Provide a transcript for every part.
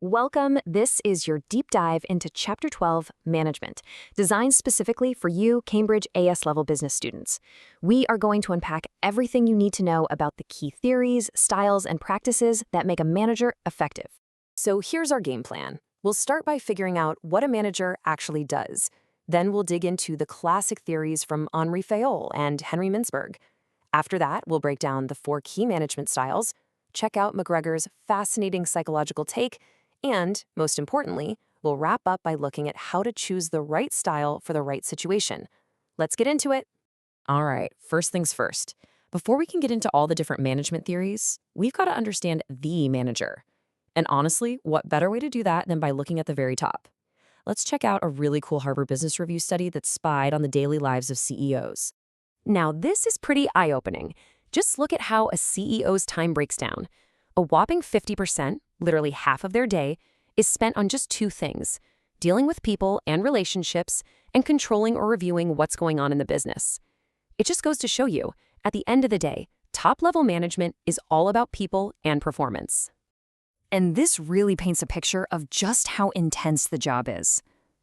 Welcome. This is your deep dive into Chapter 12, Management, designed specifically for you, Cambridge AS level business students. We are going to unpack everything you need to know about the key theories, styles, and practices that make a manager effective. So here's our game plan. We'll start by figuring out what a manager actually does. Then we'll dig into the classic theories from Henri Fayol and Henry Mintzberg. After that, we'll break down the 4 key management styles, check out McGregor's fascinating psychological take, and, most importantly, we'll wrap up by looking at how to choose the right style for the right situation. Let's get into it. All right, first things first. Before we can get into all the different management theories, we've got to understand the manager. And honestly, what better way to do that than by looking at the very top? Let's check out a really cool Harvard Business Review study that spied on the daily lives of CEOs. Now, this is pretty eye-opening. Just look at how a CEO's time breaks down. A whopping 50%, literally half of their day, is spent on just 2 things: dealing with people and relationships, and controlling or reviewing what's going on in the business. It just goes to show you, at the end of the day, top-level management is all about people and performance. And this really paints a picture of just how intense the job is.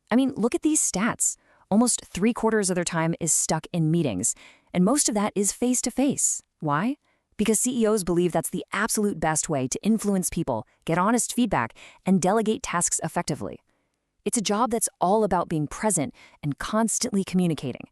I mean, look at these stats. Almost 3/4 of their time is stuck in meetings, and most of that is face-to-face. Why? Because CEOs believe that's the absolute best way to influence people, get honest feedback, and delegate tasks effectively. It's a job that's all about being present and constantly communicating.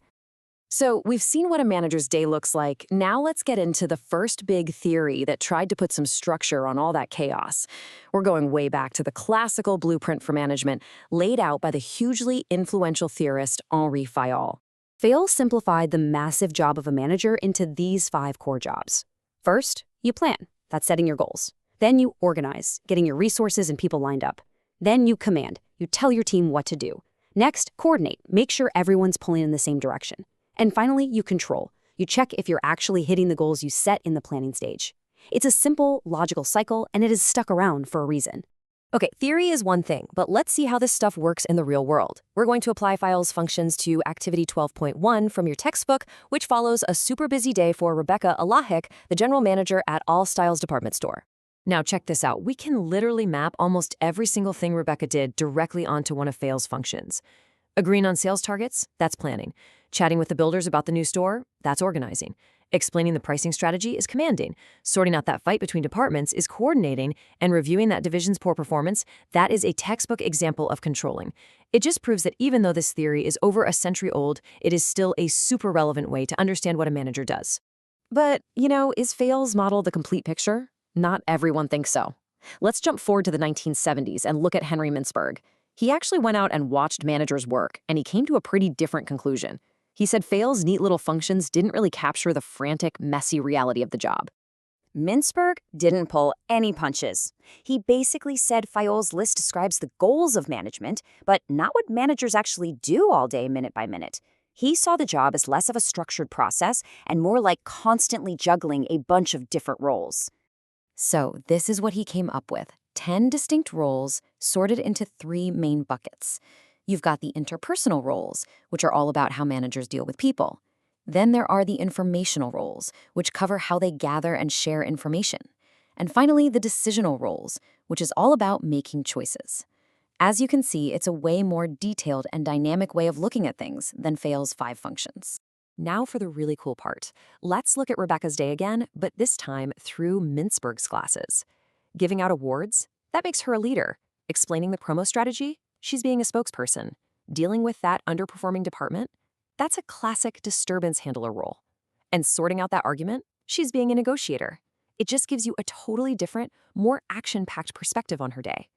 So we've seen what a manager's day looks like. Now let's get into the first big theory that tried to put some structure on all that chaos. We're going way back to the classical blueprint for management laid out by the hugely influential theorist Henri Fayol. Fayol simplified the massive job of a manager into these 5 core jobs. First, you plan. That's setting your goals. Then you organize, getting your resources and people lined up. Then you command. You tell your team what to do. Next, coordinate. Make sure everyone's pulling in the same direction. And finally, you control. You check if you're actually hitting the goals you set in the planning stage. It's a simple, logical cycle, and it has stuck around for a reason. Okay, theory is one thing, but let's see how this stuff works in the real world. We're going to apply Fayol's functions to Activity 12.1 from your textbook, which follows a super busy day for Rebecca Alahik, the general manager at All Styles department store. Now check this out. We can literally map almost every single thing Rebecca did directly onto one of Fayol's functions. Agreeing on sales targets? That's planning. Chatting with the builders about the new store? That's organizing. Explaining the pricing strategy is commanding. Sorting out that fight between departments is coordinating, and reviewing that division's poor performance, that is a textbook example of controlling. It just proves that even though this theory is over a century old, it is still a super relevant way to understand what a manager does. But, is Fayol's model the complete picture? Not everyone thinks so. Let's jump forward to the 1970s and look at Henry Mintzberg. He actually went out and watched managers work, and he came to a pretty different conclusion. He said Fayol's neat little functions didn't really capture the frantic, messy reality of the job. Mintzberg didn't pull any punches. He basically said Fayol's list describes the goals of management, but not what managers actually do all day, minute by minute. He saw the job as less of a structured process and more like constantly juggling a bunch of different roles. So this is what he came up with: 10 distinct roles sorted into 3 main buckets. You've got the interpersonal roles, which are all about how managers deal with people. Then there are the informational roles, which cover how they gather and share information. And finally, the decisional roles, which is all about making choices. As you can see, it's a way more detailed and dynamic way of looking at things than Fayol's 5 functions. Now for the really cool part. Let's look at Rebecca's day again, but this time through Mintzberg's glasses. Giving out awards? That makes her a leader. Explaining the promo strategy? She's being a spokesperson. Dealing with that underperforming department? That's a classic disturbance handler role. And sorting out that argument? She's being a negotiator. It just gives you a totally different, more action-packed perspective on her day.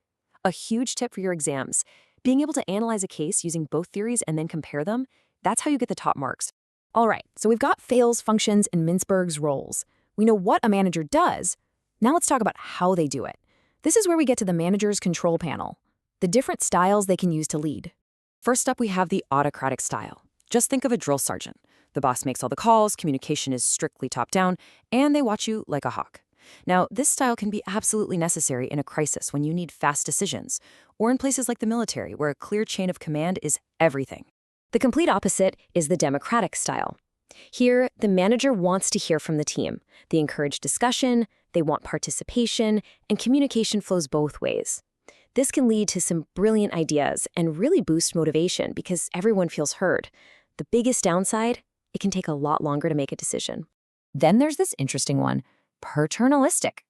A huge tip for your exams: being able to analyze a case using both theories and then compare them, that's how you get the top marks. All right, so we've got Fayol's functions and Mintzberg's roles. We know what a manager does. Now let's talk about how they do it. This is where we get to the manager's control panel, the different styles they can use to lead. First up, we have the autocratic style. Just think of a drill sergeant. The boss makes all the calls, communication is strictly top-down, and they watch you like a hawk. Now, this style can be absolutely necessary in a crisis when you need fast decisions, or in places like the military where a clear chain of command is everything. The complete opposite is the democratic style. Here, the manager wants to hear from the team. They encourage discussion, they want participation, and communication flows both ways. This can lead to some brilliant ideas and really boost motivation because everyone feels heard. The biggest downside, it can take a lot longer to make a decision. Then there's this interesting one, paternalistic.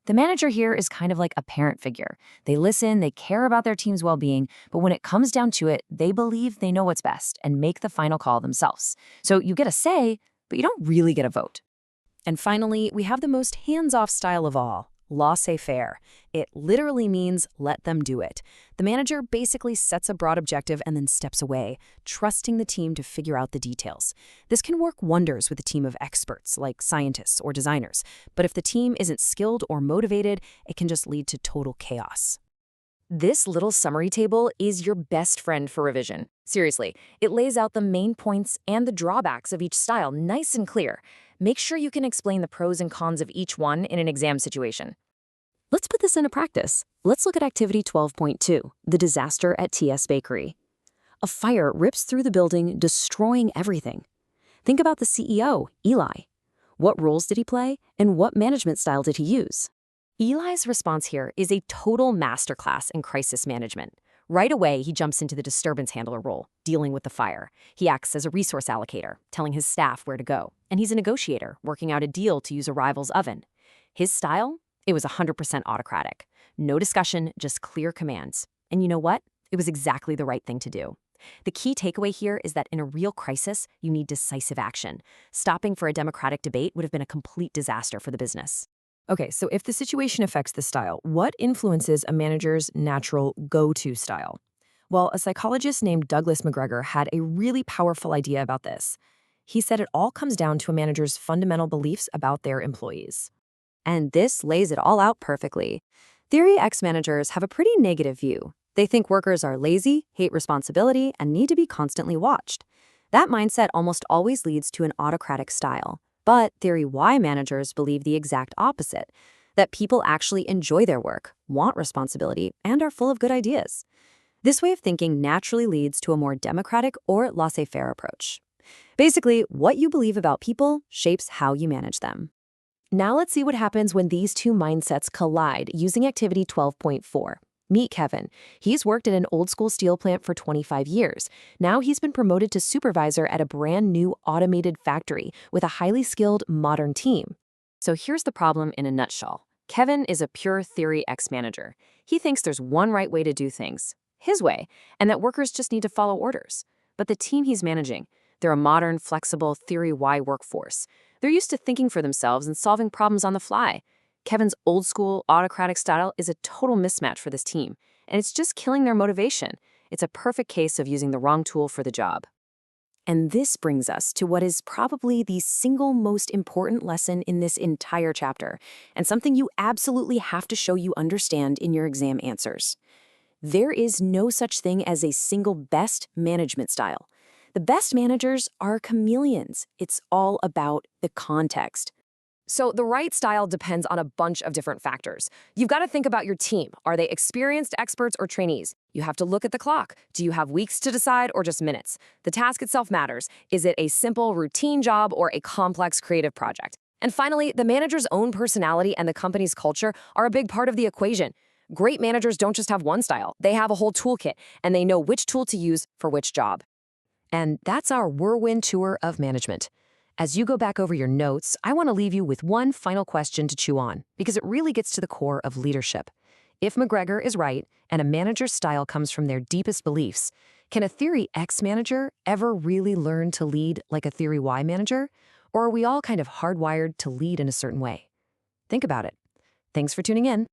The manager here is kind of like a parent figure. They listen, they care about their team's well-being, but when it comes down to it, they believe they know what's best and make the final call themselves. So you get a say, but you don't really get a vote. And finally, we have the most hands-off style of all, laissez-faire. It literally means let them do it. The manager basically sets a broad objective and then steps away, trusting the team to figure out the details. This can work wonders with a team of experts like scientists or designers, but if the team isn't skilled or motivated, it can just lead to total chaos. This little summary table is your best friend for revision. Seriously, it lays out the main points and the drawbacks of each style nice and clear. Make sure you can explain the pros and cons of each one in an exam situation. Let's put this into practice. Let's look at Activity 12.2, the disaster at TS Bakery. A fire rips through the building, destroying everything. Think about the CEO, Eli. What roles did he play, and what management style did he use? Eli's response here is a total masterclass in crisis management. Right away, he jumps into the disturbance handler role, dealing with the fire. He acts as a resource allocator, telling his staff where to go. And he's a negotiator, working out a deal to use a rival's oven. His style? It was 100% autocratic. No discussion, just clear commands. And you know what? It was exactly the right thing to do. The key takeaway here is that in a real crisis, you need decisive action. Stopping for a democratic debate would have been a complete disaster for the business. Okay, so if the situation affects the style, what influences a manager's natural go-to style? Well, a psychologist named Douglas McGregor had a really powerful idea about this. He said it all comes down to a manager's fundamental beliefs about their employees. And this lays it all out perfectly. Theory X managers have a pretty negative view. They think workers are lazy, hate responsibility, and need to be constantly watched. That mindset almost always leads to an autocratic style. But Theory Y managers believe the exact opposite, that people actually enjoy their work, want responsibility, and are full of good ideas. This way of thinking naturally leads to a more democratic or laissez-faire approach. Basically, what you believe about people shapes how you manage them. Now let's see what happens when these two mindsets collide using Activity 12.4. Meet Kevin. He's worked at an old-school steel plant for 25 years. Now he's been promoted to supervisor at a brand new automated factory with a highly skilled, modern team. So here's the problem in a nutshell. Kevin is a pure Theory X manager. He thinks there's one right way to do things, his way, and that workers just need to follow orders. But the team he's managing, they're a modern, flexible Theory Y workforce. They're used to thinking for themselves and solving problems on the fly. Kevin's old-school, autocratic style is a total mismatch for this team, and it's just killing their motivation. It's a perfect case of using the wrong tool for the job. And this brings us to what is probably the single most important lesson in this entire chapter, and something you absolutely have to show you understand in your exam answers. There is no such thing as a single best management style. The best managers are chameleons. It's all about the context. So the right style depends on a bunch of different factors. You've got to think about your team. Are they experienced experts or trainees? You have to look at the clock. Do you have weeks to decide or just minutes? The task itself matters. Is it a simple routine job or a complex creative project? And finally, the manager's own personality and the company's culture are a big part of the equation. Great managers don't just have one style. They have a whole toolkit, and they know which tool to use for which job. And that's our whirlwind tour of management. As you go back over your notes, I want to leave you with one final question to chew on, because it really gets to the core of leadership. If McGregor is right, and a manager's style comes from their deepest beliefs, can a Theory X manager ever really learn to lead like a Theory Y manager? Or are we all kind of hardwired to lead in a certain way? Think about it. Thanks for tuning in.